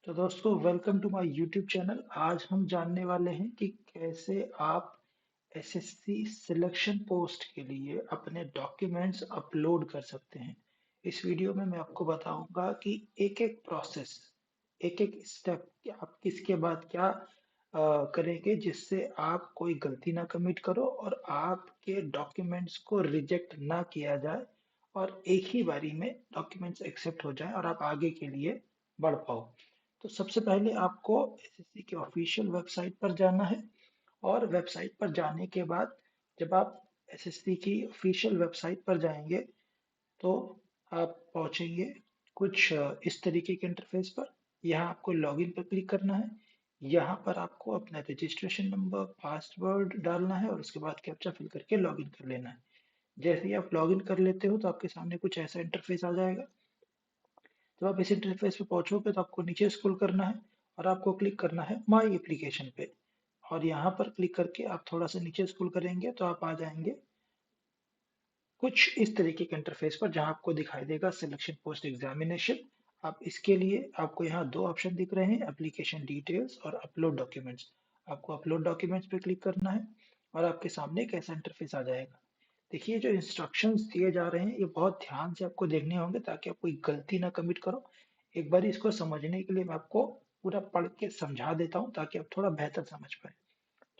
तो दोस्तों welcome to my YouTube channel. आज हम जानने वाले हैं कि कैसे आप एसएससी सिलेक्शन पोस्ट के लिए अपने डॉक्यूमेंट्स अपलोड कर सकते हैं। इस वीडियो में मैं आपको बताऊंगा कि एक एक प्रोसेस, एक एक स्टेप कि आप किसके बाद क्या करेंगे जिससे आप कोई गलती ना कमिट करो और आपके डॉक्यूमेंट्स को रिजेक्ट ना किया जाए और एक ही बारी में डॉक्यूमेंट्स एक्सेप्ट हो जाए और आप आगे के लिए बढ़ पाओ। तो सबसे पहले आपको एसएससी के ऑफिशियल वेबसाइट पर जाना है और वेबसाइट पर जाने के बाद जब आप एसएससी की ऑफिशियल वेबसाइट पर जाएंगे तो आप पहुंचेंगे कुछ इस तरीके के इंटरफेस पर। यहाँ आपको लॉगिन पर क्लिक करना है। यहाँ पर आपको अपना रजिस्ट्रेशन नंबर, पासवर्ड डालना है और उसके बाद कैप्चा फिल करके लॉगिन कर लेना है। जैसे ही आप लॉगिन कर लेते हो तो आपके सामने कुछ ऐसा इंटरफेस आ जाएगा। जब आप इस इंटरफेस पे पहुंचोगे तो आपको नीचे स्क्रॉल करना है और आपको क्लिक करना है माई एप्लीकेशन पे। और यहाँ पर क्लिक करके आप थोड़ा सा नीचे स्क्रॉल करेंगे तो आप आ जाएंगे कुछ इस तरीके के इंटरफेस पर जहाँ आपको दिखाई देगा सिलेक्शन पोस्ट एग्जामिनेशन। आप इसके लिए आपको यहाँ दो ऑप्शन दिख रहे हैं, एप्लीकेशन डिटेल्स और अपलोड डॉक्यूमेंट्स। आपको अपलोड डॉक्यूमेंट्स पे क्लिक करना है और आपके सामने एक ऐसा इंटरफेस आ जाएगा। देखिए जो इंस्ट्रक्शंस दिए जा रहे हैं ये बहुत ध्यान से आपको देखने होंगे ताकि आप कोई गलती ना कमिट करो। एक बार इसको समझने के लिए मैं आपको पूरा पढ़ के समझा देता हूँ ताकि आप थोड़ा बेहतर समझ पाए।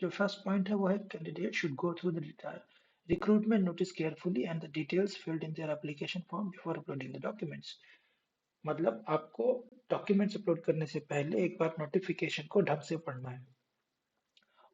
जो फर्स्ट पॉइंट है वो है candidate should go through the recruitment notice carefully and the details filled in their application form before uploading the documents. मतलब आपको डॉक्यूमेंट्स अपलोड करने से पहले एक बार नोटिफिकेशन को ढंग से पढ़ना है।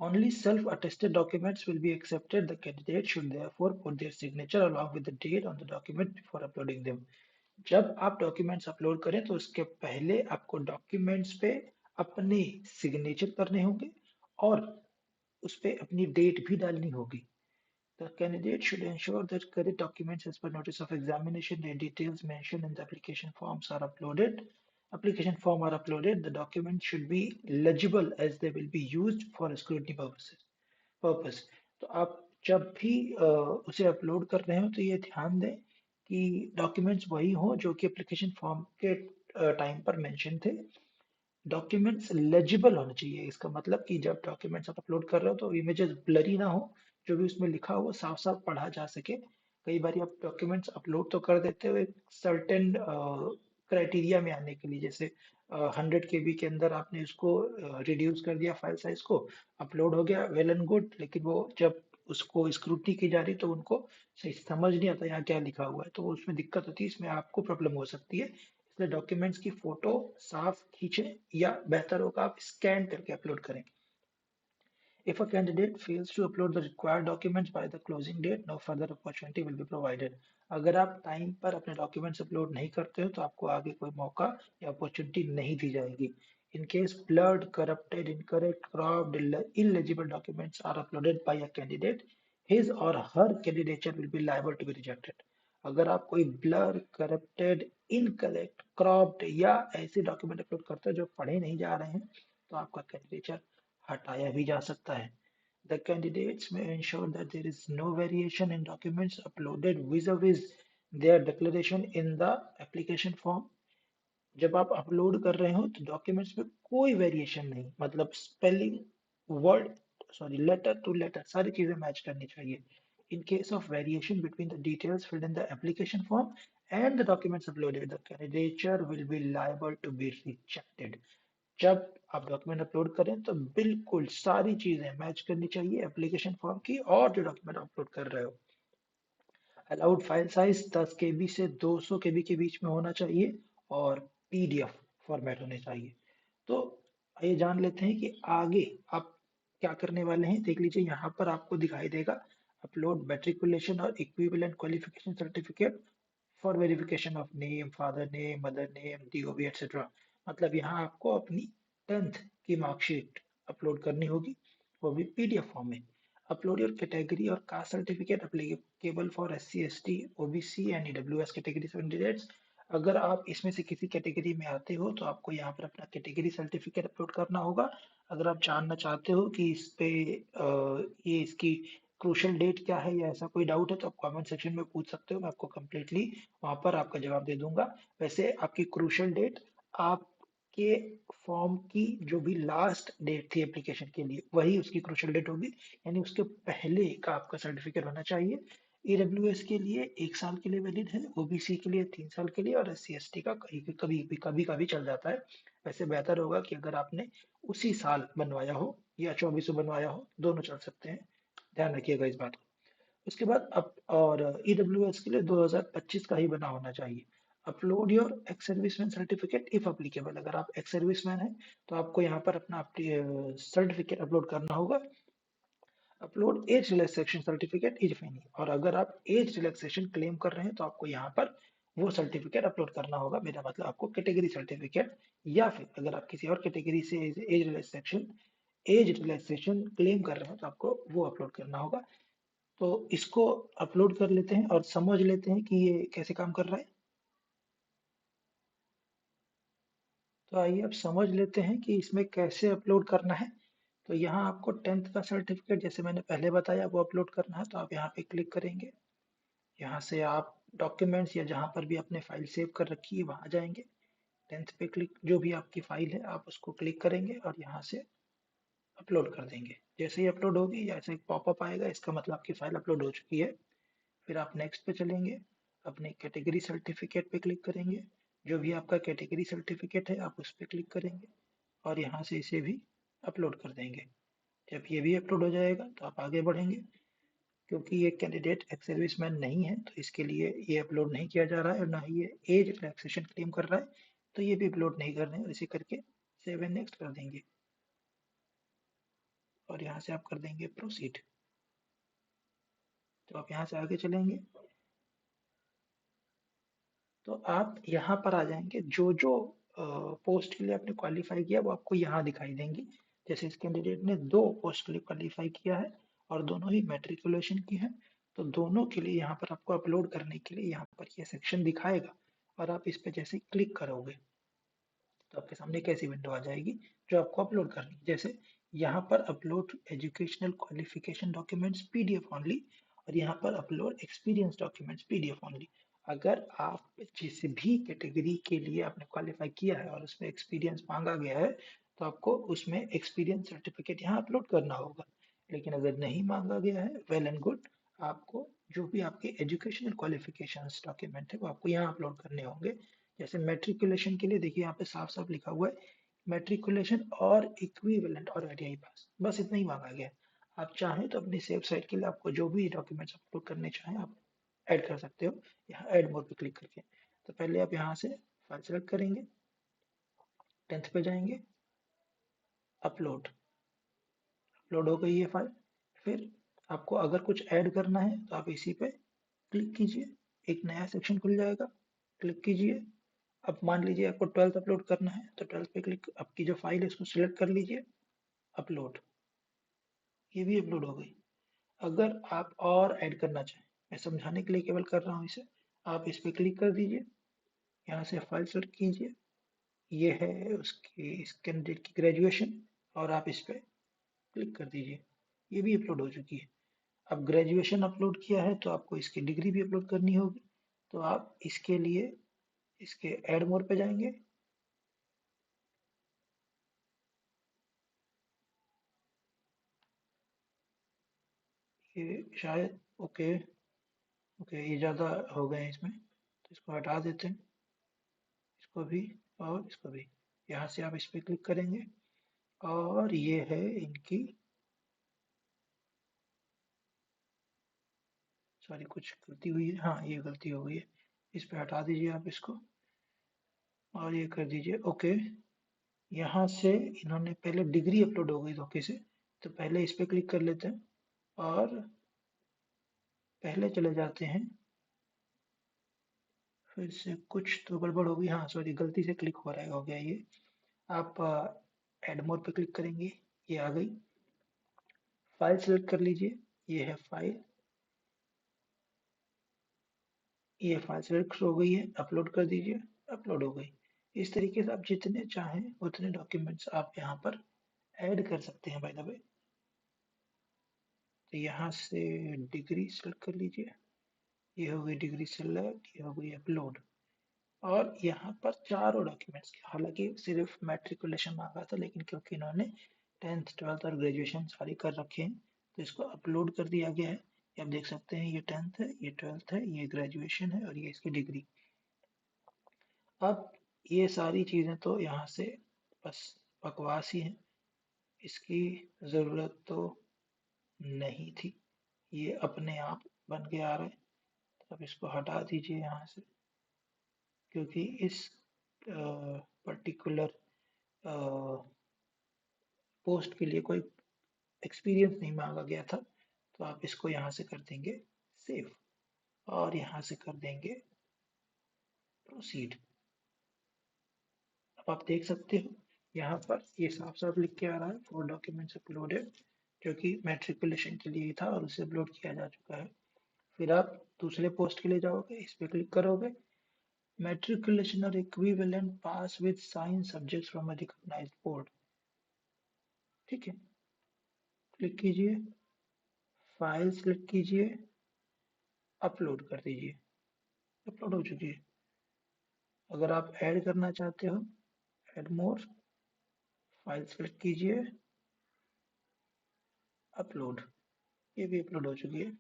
Only self-attested documents will be accepted. The candidate should therefore put their signature along with the date on the document before uploading them. जब आप डॉक्यूमेंट्स अपलोड करें तो उसके पहले आपको डॉक्यूमेंट्स पे अपने सिग्नेचर करने होंगे और उस पे अपनी डेट भी डालनी होगी। The candidate should ensure that correct documents as per notice of examination and details mentioned in the application forms are uploaded. Application form are uploaded. The documents should be legible as they will be used for scrutiny purpose। तो आप जब भी उसे upload कर रहे हो तो ये ध्यान दें कि डॉक्यूमेंट्स वही हो जो कि एप्लीकेशन फॉर्म के टाइम पर मेंशन थे। डॉक्यूमेंट्स लेजिबल होने चाहिए। इसका मतलब कि जब डॉक्यूमेंट्स आप अपलोड कर रहे हो तो इमेजेस ब्लरी ना हो, जो भी उसमें लिखा हो वो साफ साफ पढ़ा जा सके। कई बार आप डॉक्यूमेंट्स अपलोड तो कर देते हो एक सर्टेन क्राइटेरिया में आने के लिए, जैसे 100 KB के अंदर आपने उसको रिड्यूस कर दिया फाइल साइज को, अपलोड हो गया, वेल एंड गुड। लेकिन वो जब उसको स्क्रूटनी की जा रही तो उनको सही समझ नहीं आता यहाँ क्या लिखा हुआ है, तो वो उसमें दिक्कत होती है, इसमें आपको प्रॉब्लम हो सकती है। इसलिए डॉक्यूमेंट्स की फोटो साफ खींचें या बेहतर होगा आप स्कैन करके अपलोड करें। If a candidate fails to upload the required documents by the closing date, no further opportunity will be provided। अगर आप टाइम पर अपने डॉक्यूमेंट्स अपलोड नहीं करते हो तो आपको आगे कोई मौका या अपॉर्चुनिटी नहीं दी जाएगी। In case blurred, corrupted, incorrect, cropped, illegible documents are uploaded by a candidate, his or her candidature will be liable to be rejected। अगर आप कोई ब्लर, करप्टेड, इनकरेक्ट, क्रॉप्ड या ऐसे डॉक्यूमेंट अपलोड करते हो जो पढ़े नहीं जा रहे हैं तो आपका कैंडिडेचर हटाया भी जा सकता है। The candidates may ensure that there is no variation in documents uploaded vis-a-vis their declaration in the application form। जब आप अपलोड कर रहे हो तो डॉक्यूमेंट्स में कोई वेरिएशन नहीं, मतलब spelling, word, sorry, letter to letter सारी चीजें मैच करनी चाहिए। In case of variation between the details filled in the application form and the documents uploaded, the candidature will be liable to be rejected। जब आप document upload करें तो बिल्कुल सारी चीजें मैच करनी चाहिए एप्लीकेशन फॉर्म की और जो डॉक्यूमेंट अपलोड कर रहे हो। अलाउड फाइल साइज 10 KB से 200 KB के बीच में होना चाहिए और PDF फॉर्मेट होने चाहिए। तो ये जान लेते हैं कि आगे आप क्या करने वाले हैं। देख लीजिए यहाँ पर आपको दिखाई देगा अपलोड मैट्रिकुलेशन और equivalent qualification certificate for verification of name, father name, mother name, DOB etcetera. मतलब यहाँ आपको अपनी 10th की मार्कशीट अपलोड करनी होगी, वो भी PDF फॉर्म में। अपलोड योर कैटेगरी और caste certificate applicable for SC, ST, OBC and EWS category candidates. अगर आप इसमें से किसी कैटेगरी में आते हो तो आपको यहाँ पर अपना कैटेगरी सर्टिफिकेट अपलोड करना होगा। अगर आप जानना चाहते हो कि इस पे ये इसकी क्रूशल डेट क्या है या ऐसा कोई डाउट है तो आप कमेंट सेक्शन में पूछ सकते हो, मैं आपको कम्प्लीटली वहां पर आपका जवाब दे दूंगा। वैसे आपकी क्रूशल डेट आप के फॉर्म की जो भी लास्ट डेट थी एप्लीकेशन के लिए वही उसकी क्रूशियल डेट होगी, यानी उसके पहले का आपका सर्टिफिकेट होना चाहिए। ईडब्ल्यूएस के लिए 1 साल के लिए वैलिड है, ओबीसी के लिए 3 साल के लिए, और एससी एसटी का कभी कभी चल जाता है। वैसे बेहतर होगा कि अगर आपने उसी साल बनवाया हो या 24 में बनवाया हो, दोनों चल सकते हैं, ध्यान रखिएगा इस बात को। उसके बाद अप और ईडब्ल्यूएस के लिए 2025 का ही बना होना चाहिए। Upload your ex serviceman certificate if applicable, अगर आप एक्स सर्विसमैन हैं तो आपको यहाँ पर अपना सर्टिफिकेट अपलोड करना होगा। Upload age relaxation certificate if any, और अगर आप एज रिलैक्सेशन क्लेम कर रहे हैं तो आपको यहाँ पर वो सर्टिफिकेट अपलोड करना होगा। मेरा मतलब आपको कैटेगरी सर्टिफिकेट, या फिर अगर आप किसी और कैटेगरी से एज रिलैक्सेशन क्लेम कर रहे हैं तो आपको वो अपलोड करना होगा। तो इसको अपलोड कर लेते हैं और समझ लेते हैं कि ये कैसे काम कर रहा है। तो आइए अब समझ लेते हैं कि इसमें कैसे अपलोड करना है। तो यहाँ आपको 10th का सर्टिफिकेट, जैसे मैंने पहले बताया, वो अपलोड करना है। तो आप यहाँ पे क्लिक करेंगे, यहाँ से आप डॉक्यूमेंट्स या जहाँ पर भी आपने फाइल सेव कर रखी है वहाँ जाएंगे। 10th पे क्लिक, जो भी आपकी फाइल है आप उसको क्लिक करेंगे और यहाँ से अपलोड कर देंगे। जैसे ही अपलोड होगी, जैसे एक पॉपअप आएगा, इसका मतलब आपकी फाइल अपलोड हो चुकी है। फिर आप नेक्स्ट पे चलेंगे, अपने कैटेगरी सर्टिफिकेट पे क्लिक करेंगे। जो भी आपका कैटेगरी सर्टिफिकेट है आप उस पे क्लिक करेंगे और यहाँ से इसे भी अपलोड कर देंगे। जब ये भी अपलोड हो जाएगा तो आप आगे बढ़ेंगे। क्योंकि ये कैंडिडेट एक्स सर्विसमैन नहीं है तो इसके लिए ये अपलोड नहीं किया जा रहा है, और ना ही ये एज रिलैक्सेशन क्लेम कर रहा है, तो ये भी अपलोड नहीं कर रहे हैं। और इसे करके सेव एंड नेक्स्ट कर देंगे और यहाँ से आप कर देंगे प्रोसीड। तो आप यहाँ से आगे चलेंगे तो आप यहाँ पर आ जाएंगे। जो जो पोस्ट के लिए आपने क्वालिफाई किया वो आपको यहाँ दिखाई देंगी। जैसे इस कैंडिडेट ने 2 पोस्ट के लिए क्वालिफाई किया है और दोनों ही मैट्रिकुलेशन की है, तो दोनों के लिए यहाँ पर आपको अपलोड करने के लिए यहाँ पर ये सेक्शन दिखाएगा, और आप इस पे जैसे क्लिक करोगे तो आपके सामने एक ऐसी विंडो आ जाएगी जो आपको अपलोड करनी है। जैसे यहाँ पर upload educational qualification documents PDF only, और यहाँ पर upload experience documents PDF only. अगर आप जिस भी कैटेगरी के लिए आपने क्वालिफाई किया है और उसमें एक्सपीरियंस मांगा गया है तो आपको उसमें एक्सपीरियंस सर्टिफिकेट यहाँ अपलोड करना होगा। लेकिन अगर नहीं मांगा गया है, वेल एंड गुड, आपको जो भी आपके एजुकेशनल क्वालिफिकेशंस डॉक्यूमेंट है वो आपको यहाँ अपलोड करने होंगे। जैसे मैट्रिकुलेशन के लिए देखिए यहाँ पे साफ साफ लिखा हुआ है मैट्रिकुलेशन और इक्विवेलेंट और आईटीआई पास, बस इतना ही मांगा गया है। आप चाहें तो अपनी सेफ साइट के लिए आपको जो भी डॉक्यूमेंट्स अपलोड करने चाहें आप ऐड कर सकते हो, यहाँ ऐड मोर पे क्लिक करके। तो पहले आप यहाँ से फाइल सेलेक्ट करेंगे, 10th पे जाएंगे, अपलोड, अपलोड हो गई है फाइल। फिर आपको अगर कुछ ऐड करना है तो आप इसी पे क्लिक कीजिए, एक नया सेक्शन खुल जाएगा, क्लिक कीजिए। अब मान लीजिए आपको 12th अपलोड करना है तो 12th पे क्लिक, आपकी जो फाइल है उसको सिलेक्ट कर लीजिए, अपलोड, ये भी अपलोड हो गई। अगर आप और ऐड करना चाहें, मैं समझाने के लिए केवल कर रहा हूँ इसे, आप इस पे क्लिक कर दीजिए, यहाँ से फाइल सेलेक्ट कीजिए, ये है उसकी इस कैंडिडेट की ग्रेजुएशन, और आप इस पे क्लिक कर दीजिए, ये भी अपलोड हो चुकी है। अब ग्रेजुएशन अपलोड किया है तो आपको इसकी डिग्री भी अपलोड करनी होगी। तो आप इसके लिए इसके ऐड मोर पे जाएंगे, ये शायद ओके, ओके ये ज़्यादा हो गए हैं इसमें, तो इसको हटा देते हैं, इसको भी और इसको भी। यहाँ से आप इस पे क्लिक करेंगे और ये है इनकी, सॉरी कुछ गलती हुई है, हाँ ये गलती हो गई है, इस पे हटा दीजिए आप इसको और ये कर दीजिए ओके। यहाँ से इन्होंने पहले डिग्री अपलोड हो गई धोखे से, तो पहले इस पे क्लिक कर लेते हैं और पहले चले जाते हैं। फिर से कुछ तो गड़बड़ हो गई, हाँ सॉरी गलती से क्लिक हो रहा है, हो गया ये। आप एड मोर पे क्लिक करेंगे, ये आ गई। फाइल सेलेक्ट कर लीजिए, ये है फाइल, ये फाइल सेलेक्ट हो गई है, अपलोड कर दीजिए, अपलोड हो गई। इस तरीके से आप जितने चाहें उतने डॉक्यूमेंट्स आप यहाँ पर ऐड कर सकते हैं बाय द वे। तो यहाँ से डिग्री सेलेक्ट कर लीजिए, ये हो गई डिग्री सेलेक्ट, ये हो गई अपलोड। और यहाँ पर चारों डॉक्यूमेंट्स, हालांकि सिर्फ मैट्रिकुलेशन मांगा था, लेकिन क्योंकि इन्होंने 10th 12th और ग्रेजुएशन सारी कर रखे हैं तो इसको अपलोड कर दिया गया है। ये आप देख सकते हैं, ये 10th है, ये 12th है, ये ग्रेजुएशन है और ये इसकी डिग्री। अब ये सारी चीज़ें तो यहाँ से बस बकवास ही हैं, इसकी ज़रूरत तो नहीं थी, ये अपने आप बन के आ रहा है। तो अब इसको हटा दीजिए यहाँ से, क्योंकि इस पर्टिकुलर पोस्ट के लिए कोई एक्सपीरियंस नहीं मांगा गया था। तो आप इसको यहाँ से कर देंगे सेव और यहाँ से कर देंगे प्रोसीड। अब आप देख सकते हो यहाँ पर ये साफ साफ लिख के आ रहा है, 4 डॉक्यूमेंट्स अपलोडेड, जो कि मैट्रिकुलेशन के लिए ही था और उसे अपलोड किया जा चुका है। फिर आप दूसरे पोस्ट के लिए जाओगे, इस पे क्लिक करोगे, मैट्रिकुलेशन और equivalent pass with science subjects from a recognised board. ठीक है, क्लिक कीजिए, फाइल सेलेक्ट कीजिए, अपलोड कर दीजिए। अपलोड हो चुकी है। अगर आप ऐड करना चाहते हो, ऐड मोर, फाइल सेलेक्ट कीजिए, अपलोड, ये भी अपलोड हो चुकी है।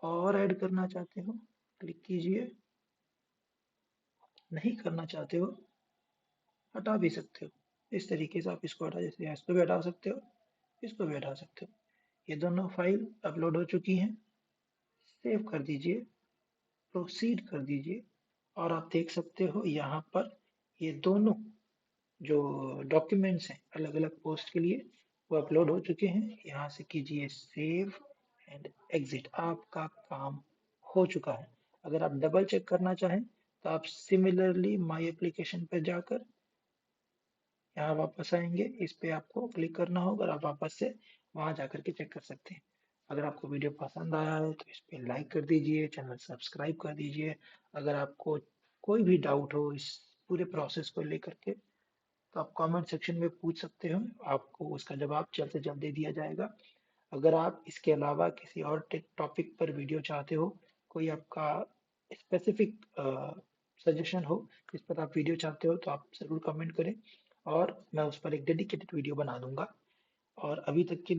और ऐड करना चाहते हो, क्लिक कीजिए, नहीं करना चाहते हो, हटा भी सकते हो। इस तरीके से आप इसको हटा, जैसे इसको भी हटा सकते हो, इसको भी हटा सकते हो। ये दोनों फाइल अपलोड हो चुकी हैं। सेव कर दीजिए, प्रोसीड कर दीजिए और आप देख सकते हो यहाँ पर ये दोनों जो डॉक्यूमेंट्स हैं अलग अलग पोस्ट के लिए वो अपलोड हो चुके हैं। यहाँ से कीजिए सेव एंड एग्जिट, आपका काम हो चुका है। अगर आप डबल चेक करना चाहें तो आप सिमिलरली माई एप्लीकेशन पर जाकर यहाँ वापस आएंगे, इस पे आपको क्लिक करना होगा और आप वापस से वहां जाकर के चेक कर सकते हैं। अगर आपको वीडियो पसंद आया है तो इस पे लाइक कर दीजिए, चैनल सब्सक्राइब कर दीजिए। अगर आपको कोई भी डाउट हो इस पूरे प्रोसेस को लेकर के तो आप कमेंट सेक्शन में पूछ सकते हो, आपको उसका जवाब जल्द से जल्द दे दिया जाएगा। अगर आप इसके अलावा किसी और टॉपिक पर वीडियो चाहते हो, कोई आपका स्पेसिफिक सजेशन हो जिस पर आप वीडियो चाहते हो, तो आप ज़रूर कमेंट करें और मैं उस पर एक डेडिकेटेड वीडियो बना दूंगा। और अभी तक के